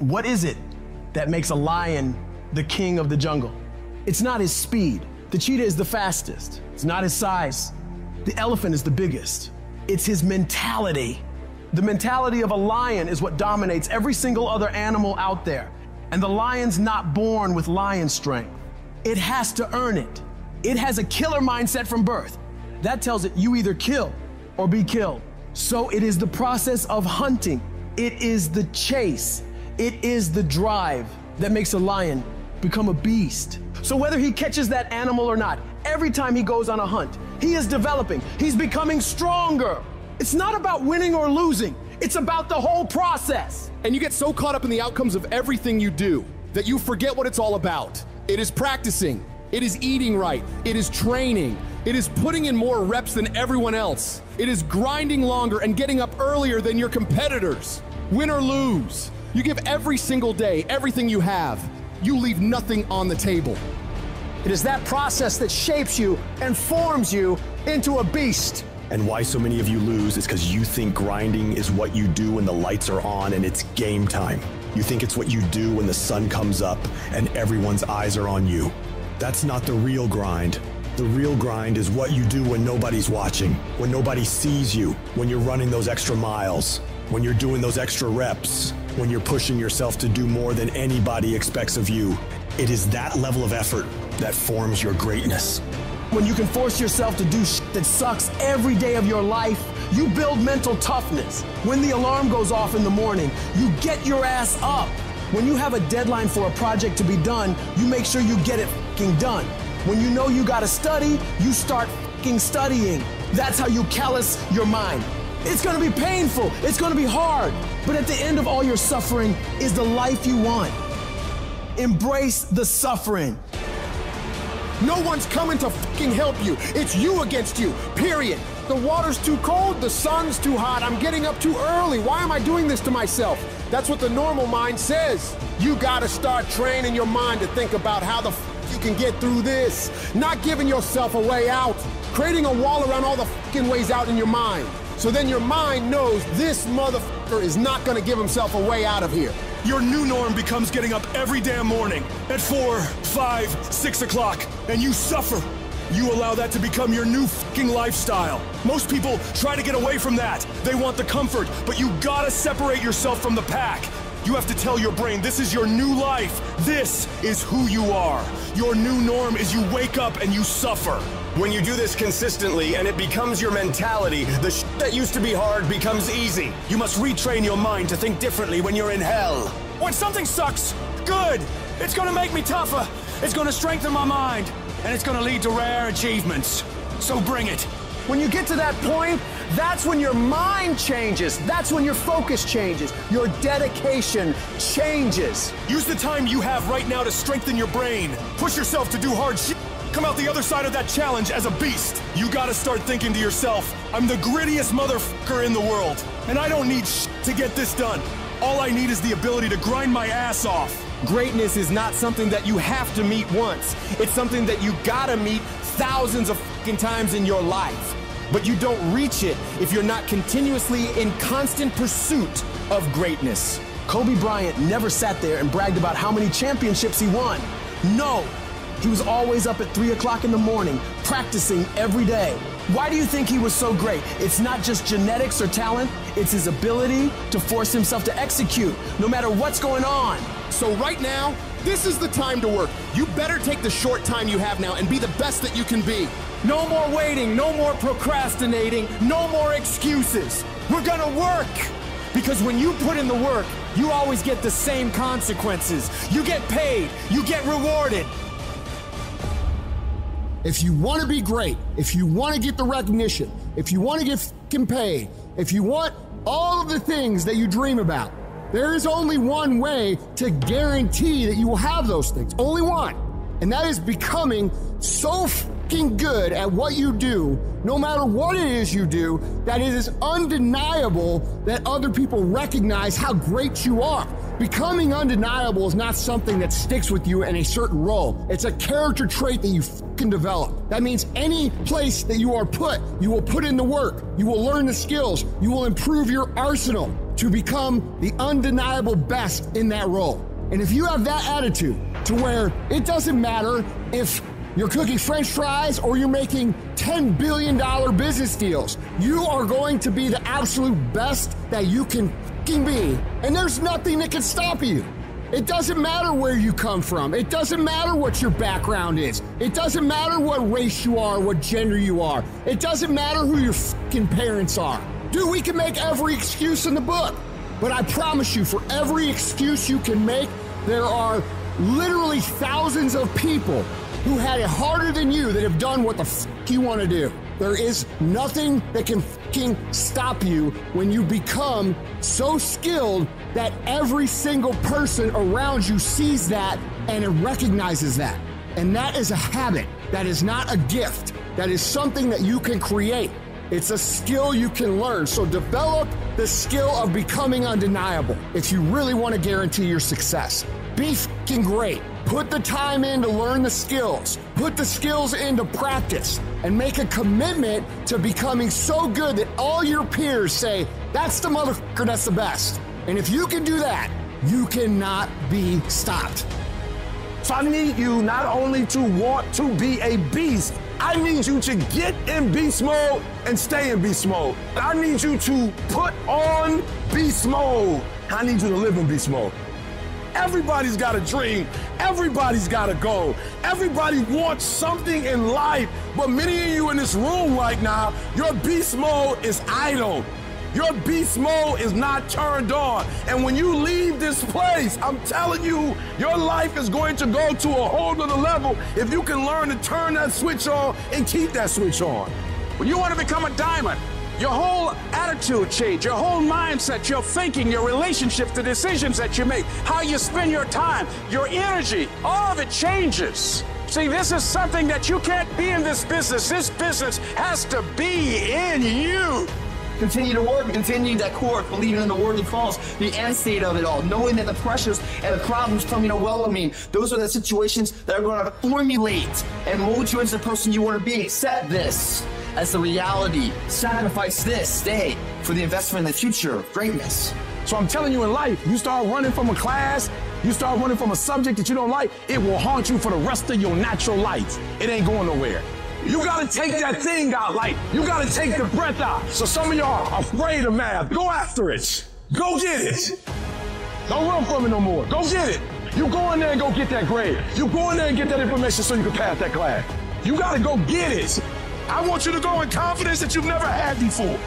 What is it that makes a lion the king of the jungle? It's not his speed. The cheetah is the fastest. It's not his size. The elephant is the biggest. It's his mentality. The mentality of a lion is what dominates every single other animal out there. And the lion's not born with lion strength. It has to earn it. It has a killer mindset from birth. That tells it you either kill or be killed. So it is the process of hunting. It is the chase. It is the drive that makes a lion become a beast. So whether he catches that animal or not, every time he goes on a hunt, he is developing. He's becoming stronger. It's not about winning or losing. It's about the whole process. And you get so caught up in the outcomes of everything you do that you forget what it's all about. It is practicing. It is eating right. It is training. It is putting in more reps than everyone else. It is grinding longer and getting up earlier than your competitors. Win or lose, you give every single day everything you have. You leave nothing on the table. It is that process that shapes you and forms you into a beast. And why so many of you lose is because you think grinding is what you do when the lights are on and it's game time. You think it's what you do when the sun comes up and everyone's eyes are on you. That's not the real grind. The real grind is what you do when nobody's watching, when nobody sees you, when you're running those extra miles, when you're doing those extra reps, when you're pushing yourself to do more than anybody expects of you. It is that level of effort that forms your greatness. When you can force yourself to do shit that sucks every day of your life, you build mental toughness. When the alarm goes off in the morning, you get your ass up. When you have a deadline for a project to be done, you make sure you get it fucking done. When you know you gotta study, you start fucking studying. That's how you callous your mind. It's gonna be painful, it's gonna be hard, but at the end of all your suffering is the life you want. Embrace the suffering. No one's coming to fucking help you. It's you against you, period. The water's too cold, the sun's too hot, I'm getting up too early. Why am I doing this to myself? That's what the normal mind says. You gotta start training your mind to think about how the you can get through this. Not giving yourself a way out. Creating a wall around all the fucking ways out in your mind. So then your mind knows this motherfucker is not gonna give himself a way out of here. Your new norm becomes getting up every damn morning at 4, 5, 6 o'clock, and you suffer. You allow that to become your new fucking lifestyle. Most people try to get away from that. They want the comfort, but you gotta separate yourself from the pack. You have to tell your brain, this is your new life. This is who you are. Your new norm is you wake up and you suffer. When you do this consistently and it becomes your mentality, the shit that used to be hard becomes easy. You must retrain your mind to think differently when you're in hell. When something sucks, good. It's gonna make me tougher. It's gonna strengthen my mind. And it's gonna lead to rare achievements. So bring it. When you get to that point, that's when your mind changes. That's when your focus changes. Your dedication changes. Use the time you have right now to strengthen your brain. Push yourself to do hard shit. Come out the other side of that challenge as a beast. You gotta start thinking to yourself, I'm the grittiest motherfucker in the world, and I don't need shit to get this done. All I need is the ability to grind my ass off. Greatness is not something that you have to meet once. It's something that you gotta meet thousands of fucking times in your life. But you don't reach it if you're not continuously in constant pursuit of greatness. Kobe Bryant never sat there and bragged about how many championships he won. No, he was always up at 3 o'clock in the morning, practicing every day. Why do you think he was so great? It's not just genetics or talent, it's his ability to force himself to execute, no matter what's going on. So right now, this is the time to work. You better take the short time you have now and be the best that you can be. No more waiting, no more procrastinating, no more excuses. We're gonna work. Because when you put in the work, you always get the same consequences. You get paid, you get rewarded. If you want to be great, if you want to get the recognition, if you want to get fucking paid, if you want all of the things that you dream about, there is only one way to guarantee that you will have those things. Only one. And that is becoming so fucking good at what you do, no matter what it is you do, that it is undeniable that other people recognize how great you are. Becoming undeniable is not something that sticks with you in a certain role. It's a character trait that you fucking develop. That means any place that you are put, you will put in the work, you will learn the skills, you will improve your arsenal. to become the undeniable best in that role. And if you have that attitude to where it doesn't matter if you're cooking French fries or you're making $10 billion business deals, you are going to be the absolute best that you can fucking be. And there's nothing that can stop you. It doesn't matter where you come from. It doesn't matter what your background is. It doesn't matter what race you are, what gender you are. It doesn't matter who your fucking parents are. Dude, we can make every excuse in the book. But I promise you, for every excuse you can make, there are literally thousands of people who had it harder than you that have done what the fuck you want to do. There is nothing that can fucking stop you when you become so skilled that every single person around you sees that and it recognizes that. And that is a habit. That is not a gift. That is something that you can create. It's a skill you can learn. So develop the skill of becoming undeniable if you really want to guarantee your success. Be fucking great. Put the time in to learn the skills. Put the skills into practice and make a commitment to becoming so good that all your peers say, that's the motherfucker that's the best. And if you can do that, you cannot be stopped. So I need you not only to want to be a beast, I need you to get in beast mode and stay in beast mode. I need you to put on beast mode. I need you to live in beast mode. Everybody's got a dream. Everybody's got a goal. Everybody wants something in life, but many of you in this room right now, your beast mode is idle. Your beast mode is not turned on. And when you leave this place, I'm telling you, your life is going to go to a whole nother level if you can learn to turn that switch on and keep that switch on. When you want to become a diamond, your whole attitude change, your whole mindset, your thinking, your relationships, the decisions that you make, how you spend your time, your energy, all of it changes. See, this is something that you can't be in this business. This business has to be in you. Continue to work, continue that course, believing in the worthy cause, the end state of it all, knowing that the pressures and the problems coming to welcoming, those are the situations that are going to formulate and mold you into the person you want to be. Accept this as the reality. Sacrifice this day for the investment in the future of greatness. So I'm telling you, in life, you start running from a class, you start running from a subject that you don't like, it will haunt you for the rest of your natural life. It ain't going nowhere. You gotta take that thing out, like, you gotta take the breath out. So some of y'all are afraid of math. Go after it. Go get it. Don't run from it no more. Go get it. You go in there and go get that grade. You go in there and get that information so you can pass that class. You gotta go get it. I want you to go in confidence that you've never had before.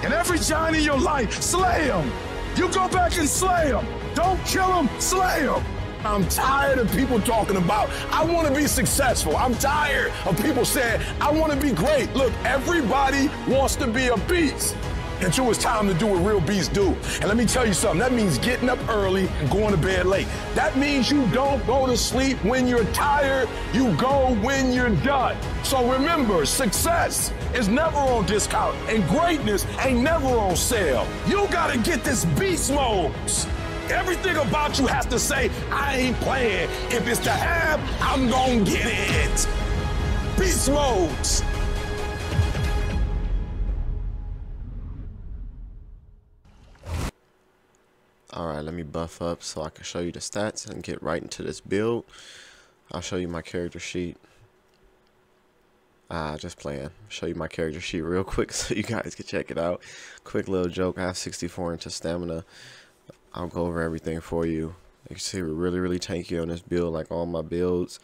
And every giant in your life, slay them. You go back and slay them. Don't kill them, slay them. I'm tired of people talking about, I want to be successful. I'm tired of people saying, I want to be great. Look, everybody wants to be a beast until it's time to do what real beasts do. And let me tell you something, that means getting up early and going to bed late. That means you don't go to sleep when you're tired, you go when you're done. So remember, success is never on discount and greatness ain't never on sale. You gotta get this beast mode. Everything about you has to say, I ain't playing. If it's to have, I'm gonna get it. Beast modes. Alright, let me buff up so I can show you the stats and get right into this build. I'll show you my character sheet. Just playing. Show you my character sheet real quick so you guys can check it out. Quick little joke, I have 64 into stamina. I'll go over everything for you. You can see we're really tanky on this build, like all my builds.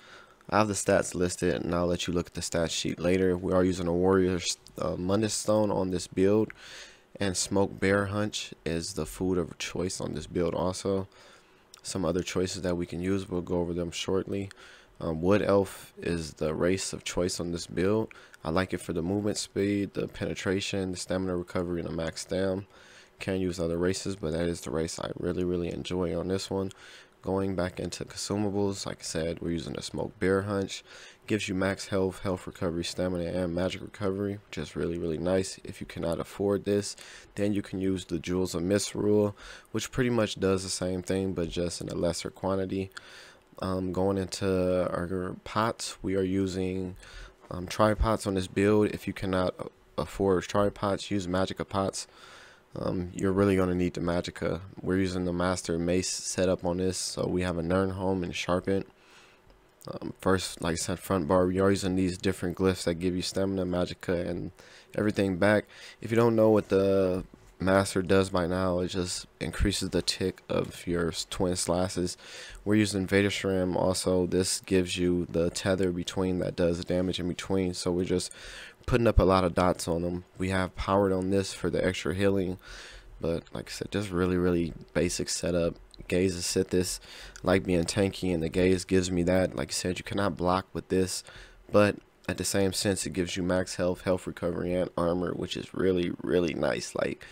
I have the stats listed, and I'll let you look at the stat sheet later. We are using a Warrior's Mundus Stone on this build, and Smoked Bear Hunch is the food of choice on this build also. Some other choices that we can use, we'll go over them shortly. Wood Elf is the race of choice on this build. I like it for the movement speed, the penetration, the stamina recovery, and the max stam. Can use other races, but that is the race I really enjoy on this one. Going back into consumables, like I said, we're using the Smoked Bear Hunch. Gives you max health, health recovery, stamina, and magic recovery, which is really nice. If you cannot afford this, then you can use the Jewels of Misrule, which pretty much does the same thing, but just in a lesser quantity. Going into our pots, we are using tripods on this build. If you cannot afford tripods, use Magica pots. you're really going to need the Magicka. We're using the Master Mace setup on this, so we have a Nern Home and Sharpen. First, like I said, front bar, we are using these different glyphs that give you stamina, Magicka, and everything back. If you don't know what the Master does by now, it just increases the tick of your twin slashes. We're using Vader Shram also. This gives you the tether between that does damage in between, so we're just putting up a lot of dots on them. We have powered on this for the extra healing, but like I said, just really basic setup. Gaze is sit this, like being tanky, and the gaze gives me that. Like I said, you cannot block with this, but at the same sense, it gives you max health, health recovery, and armor, which is really nice. Like,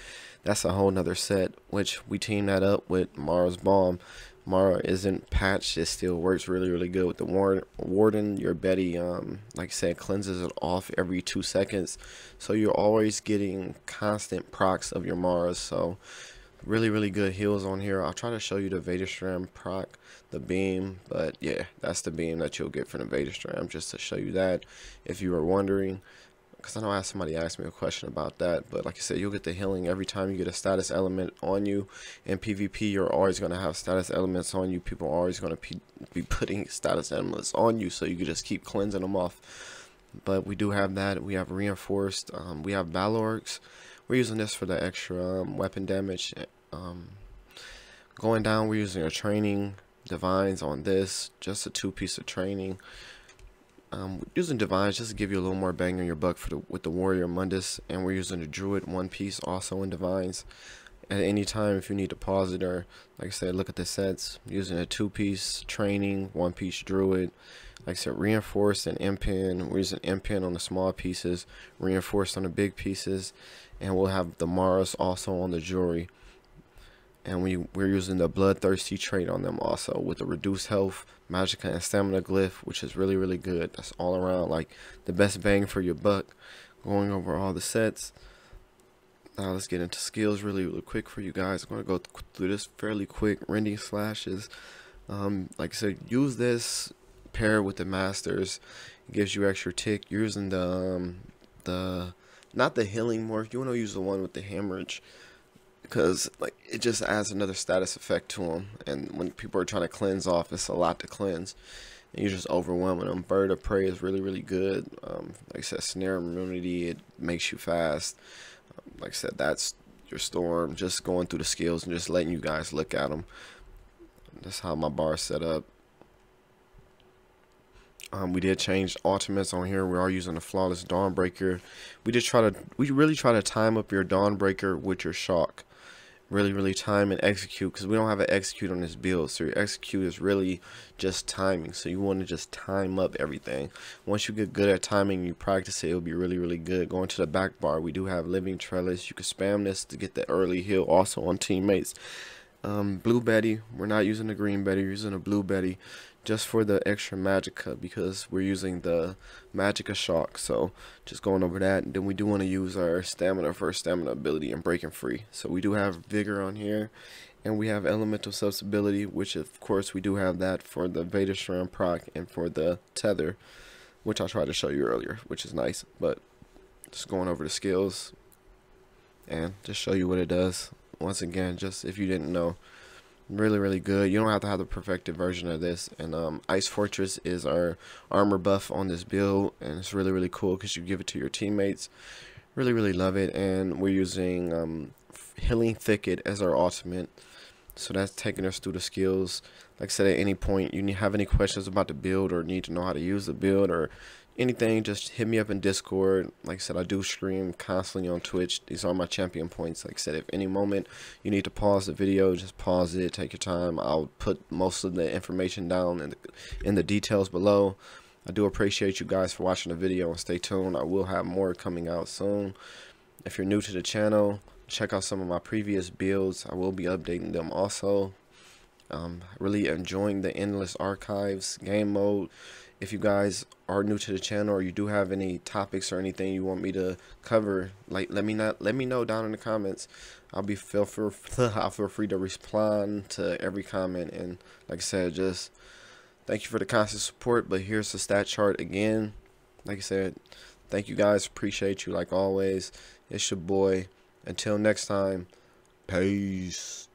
that's a whole nother set, which we team that up with Mara's Bomb. Mara isn't patched, it still works really good with the Warden. Your Betty, like I said, cleanses it off every 2 seconds, so you're always getting constant procs of your Maras. So really good heals on here. I'll try to show you the Vader Shram proc, the beam, but yeah, that's the beam that you'll get from the Vader Shram, just to show you that if you were wondering, because I know somebody asked me a question about that. But like I said, you'll get the healing every time you get a status element on you. In PvP, you're always going to have status elements on you. People are always going to be putting status elements on you, so you can just keep cleansing them off. But we do have that. We have reinforced. We have Balorgs. We're using this for the extra weapon damage. Going down, we're using a training divines on this, just a 2-piece of training. Using divines just to give you a little more bang on your buck for with the warrior Mundus, and we're using the druid 1-piece also in divines. At any time, if you need to pause it, or like I said, look at the sets, using a 2-piece training, 1-piece druid. Like I said, reinforced and impin. We're using impin on the small pieces, reinforced on the big pieces, and we'll have the Maras also on the jewelry. And we're using the bloodthirsty trait on them also, with the reduced health, Magicka, and stamina glyph, which is really good. That's all around like the best bang for your buck. Going over all the sets. Now let's get into skills really quick for you guys. I'm going to go through this fairly quick. Rending slashes. Like I said, use this pair with the masters. It gives you extra tick. You're using the not the healing morph. You want to use the one with the hemorrhage, because like it just adds another status effect to them. And when people are trying to cleanse off, it's a lot to cleanse, and you're just overwhelming them. Bird of Prey is really good. Like I said, snare immunity, it makes you fast. Like I said, that's your storm. Just going through the skills and just letting you guys look at them. That's how my bar is set up. We did change ultimates on here. We are using the flawless Dawnbreaker. We really try to time up your Dawnbreaker with your shock. Really time and execute, because we don't have an execute on this build. So your execute is really just timing. So you want to just time up everything. Once you get good at timing, you practice it, it'll be really good. Going to the back bar, we do have Living Trellis. You can spam this to get the early heal also on teammates. Blue Betty, we're not using the green Betty, we're using a blue Betty just for the extra Magicka, because we're using the Magicka shock. So just going over that. And then we do want to use our stamina for stamina ability and breaking free. So we do have vigor on here, and we have elemental susceptibility, which of course we do have that for the Vader Shram proc and for the tether, which I tried to show you earlier, which is nice. But just going over the skills and just show you what it does. Once again, just if you didn't know, really good. You don't have to have the perfected version of this. And Ice Fortress is our armor buff on this build, and it's really cool because you give it to your teammates. Really love it. And we're using Healing Thicket as our ultimate, so that's taking us through the skills. Like I said, at any point you have any questions about the build or need to know how to use the build or anything, just hit me up in Discord. Like I said, I do stream constantly on Twitch. These are my champion points. Like I said, if any moment you need to pause the video, just pause it, take your time. I'll put most of the information down in the details below. I do appreciate you guys for watching the video, and stay tuned. I will have more coming out soon. If you're new to the channel, check out some of my previous builds. I will be updating them also. Really enjoying the endless archives game mode. If you guys are new to the channel, or you do have any topics or anything you want me to cover, like let me know down in the comments. I'll feel free to respond to every comment. And like I said, just thank you for the constant support. But here's the stat chart again. Like I said, thank you guys, appreciate you like always. It's your boy Until next time, peace.